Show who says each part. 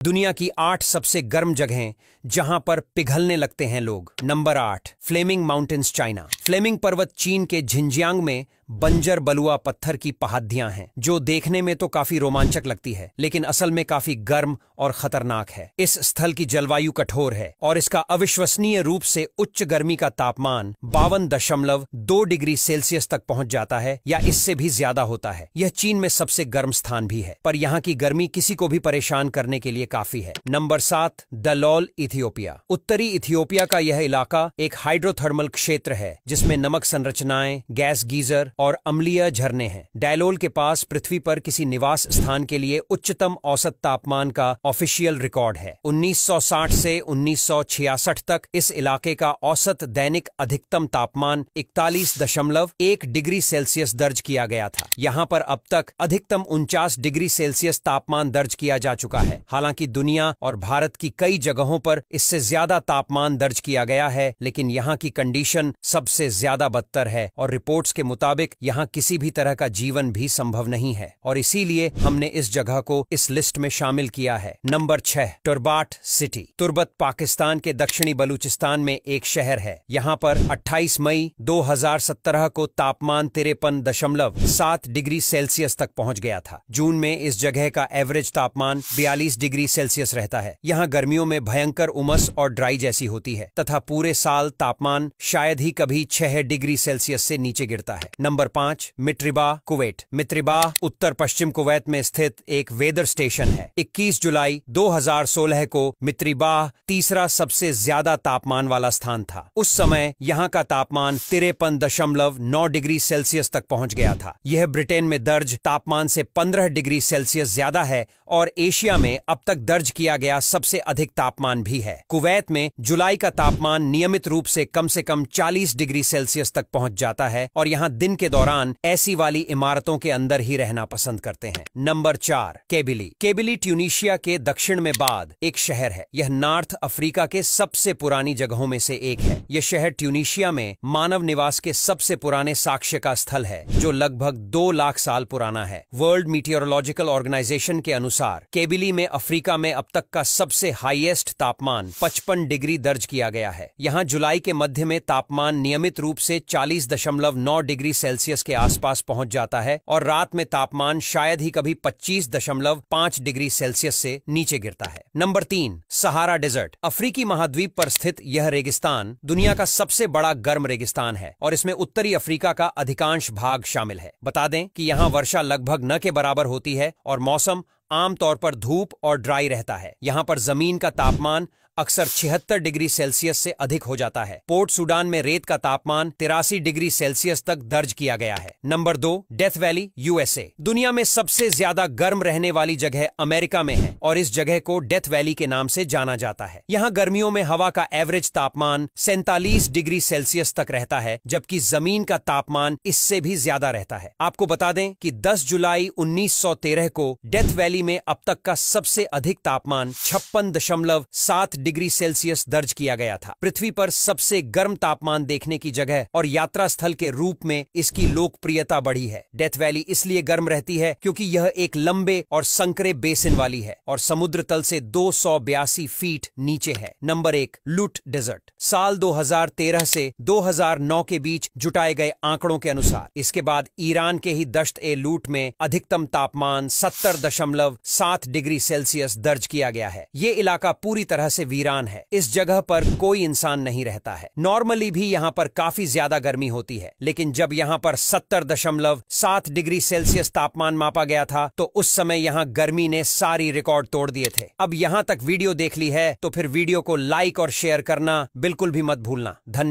Speaker 1: दुनिया की 8 सबसे गर्म जगहें जहां पर पिघलने लगते हैं लोग। Number 8, Flaming Mountains China. Flaming पर्वत चीन के झिंजियांग में बंजर बलुआ पत्थर की पहाड़ियां हैं, जो देखने में तो काफी रोमांचक लगती है, लेकिन असल में काफी गर्म और खतरनाक है। इस स्थल की जलवायु कठोर है और इसका अविश्वसनीय रूप से उच्च गर्मी का तापमान 52.2 डिग्री सेल्सियस तक पहुंच जाता है या इससे भी ज्यादा होता है। यह चीन में सबसे गर्म स्थान भी है, पर यहाँ की गर्मी किसी को भी परेशान करने के लिए काफी है। Number 7, Dallol Ethiopia. उत्तरी इथियोपिया का यह इलाका एक हाइड्रोथर्मल क्षेत्र है जिसमें नमक संरचनाएं, गैस गीजर और अम्लीय झरने हैं। डैलोल के पास पृथ्वी पर किसी निवास स्थान के लिए उच्चतम औसत तापमान का ऑफिशियल रिकॉर्ड है। 1960 से 1966 तक इस इलाके का औसत दैनिक अधिकतम तापमान 41.1 डिग्री सेल्सियस दर्ज किया गया था। यहाँ पर अब तक अधिकतम 49 डिग्री सेल्सियस तापमान दर्ज किया जा चुका है। हालांकि दुनिया और भारत की कई जगहों पर इससे ज्यादा तापमान दर्ज किया गया है, लेकिन यहाँ की कंडीशन सबसे ज्यादा बदतर है और रिपोर्ट्स के मुताबिक यहाँ किसी भी तरह का जीवन भी संभव नहीं है, और इसीलिए हमने इस जगह को इस लिस्ट में शामिल किया है। Number 6, Turbat city. तुर्बत पाकिस्तान के दक्षिणी बलूचिस्तान में एक शहर है। यहाँ पर 28 मई 2017 को तापमान 53.7 डिग्री सेल्सियस तक पहुंच गया था। जून में इस जगह का एवरेज तापमान 42 डिग्री सेल्सियस रहता है। यहाँ गर्मियों में भयंकर उमस और ड्राई जैसी होती है तथा पूरे साल तापमान शायद ही कभी 6 डिग्री सेल्सियस से नीचे गिरता है। Number 5, Mitribah, Kuwait. मित्रिबा उत्तर पश्चिम कुवैत में स्थित एक वेदर स्टेशन है। 21 जुलाई 2016 को मित्रिबा तीसरा सबसे ज्यादा तापमान वाला स्थान था। उस समय यहाँ का तापमान 53.9 डिग्री सेल्सियस तक पहुंच गया था। यह ब्रिटेन में दर्ज तापमान से 15 डिग्री सेल्सियस ज्यादा है और एशिया में अब तक दर्ज किया गया सबसे अधिक तापमान भी है। कुवैत में जुलाई का तापमान नियमित रूप से कम 40 डिग्री सेल्सियस तक पहुंच जाता है और यहाँ दिन के दौरान ऐसी वाली इमारतों के अंदर ही रहना पसंद करते हैं। नंबर 4, केबिली। केबिली ट्यूनीशिया के दक्षिण में बाद एक शहर है। यह नॉर्थ अफ्रीका के सबसे पुरानी जगहों में से एक है। यह शहर ट्यूनीशिया में मानव निवास के सबसे पुराने साक्ष्य का स्थल है, जो लगभग 2 लाख साल पुराना है। वर्ल्ड मीटियोरोलॉजिकल ऑर्गेनाइजेशन के अनुसार केबिली में अफ्रीका में अब तक का सबसे हाईएस्ट तापमान 55 डिग्री दर्ज किया गया है। यहाँ जुलाई के मध्य में तापमान नियमित रूप से 40.9 डिग्री सेल्सियस के आसपास पहुंच जाता है और रात में तापमान शायद ही कभी 25.5 डिग्री सेल्सियस से नीचे गिरता है। Number 3, Sahara desert. अफ्रीकी महाद्वीप पर स्थित यह रेगिस्तान दुनिया का सबसे बड़ा गर्म रेगिस्तान है और इसमें उत्तरी अफ्रीका का अधिकांश भाग शामिल है। बता दें कि यहाँ वर्षा लगभग न के बराबर होती है और मौसम आमतौर पर धूप और ड्राई रहता है। यहाँ पर जमीन का तापमान अक्सर 76 डिग्री सेल्सियस से अधिक हो जाता है। पोर्ट सुडान में रेत का तापमान 83 डिग्री सेल्सियस तक दर्ज किया गया है। Number 2, death valley, USA. दुनिया में सबसे ज्यादा गर्म रहने वाली जगह अमेरिका में है और इस जगह को डेथ वैली के नाम से जाना जाता है। यहाँ गर्मियों में हवा का एवरेज तापमान 47 डिग्री सेल्सियस तक रहता है, जबकि जमीन का तापमान इससे भी ज्यादा रहता है। आपको बता दें कि 10 जुलाई 1913 को डेथ वैली में अब तक का सबसे अधिक तापमान 56.7 डिग्री सेल्सियस दर्ज किया गया था। पृथ्वी पर सबसे गर्म तापमान देखने की जगह और यात्रा स्थल के रूप में इसकी लोकप्रियता बढ़ी है। डेथ वैली इसलिए गर्म रहती है क्योंकि यह एक लंबे और संकरे बेसिन वाली है और समुद्र तल से 282 फीट नीचे है। नंबर 1, लूट डेजर्ट। साल 2013 से 2009 के बीच जुटाए गए आंकड़ों के अनुसार इसके बाद ईरान के ही दश्त ए लूट में अधिकतम तापमान 70.7 डिग्री सेल्सियस दर्ज किया गया है। ये इलाका पूरी तरह से वीरान है। इस जगह पर कोई इंसान नहीं रहता है। नॉर्मली भी यहाँ पर काफी ज्यादा गर्मी होती है, लेकिन जब यहाँ पर 70.7 डिग्री सेल्सियस तापमान मापा गया था तो उस समय यहाँ गर्मी ने सारी रिकॉर्ड तोड़ दिए थे। अब यहाँ तक वीडियो देख ली है तो फिर वीडियो को लाइक और शेयर करना बिल्कुल भी मत भूलना। धन्यवाद।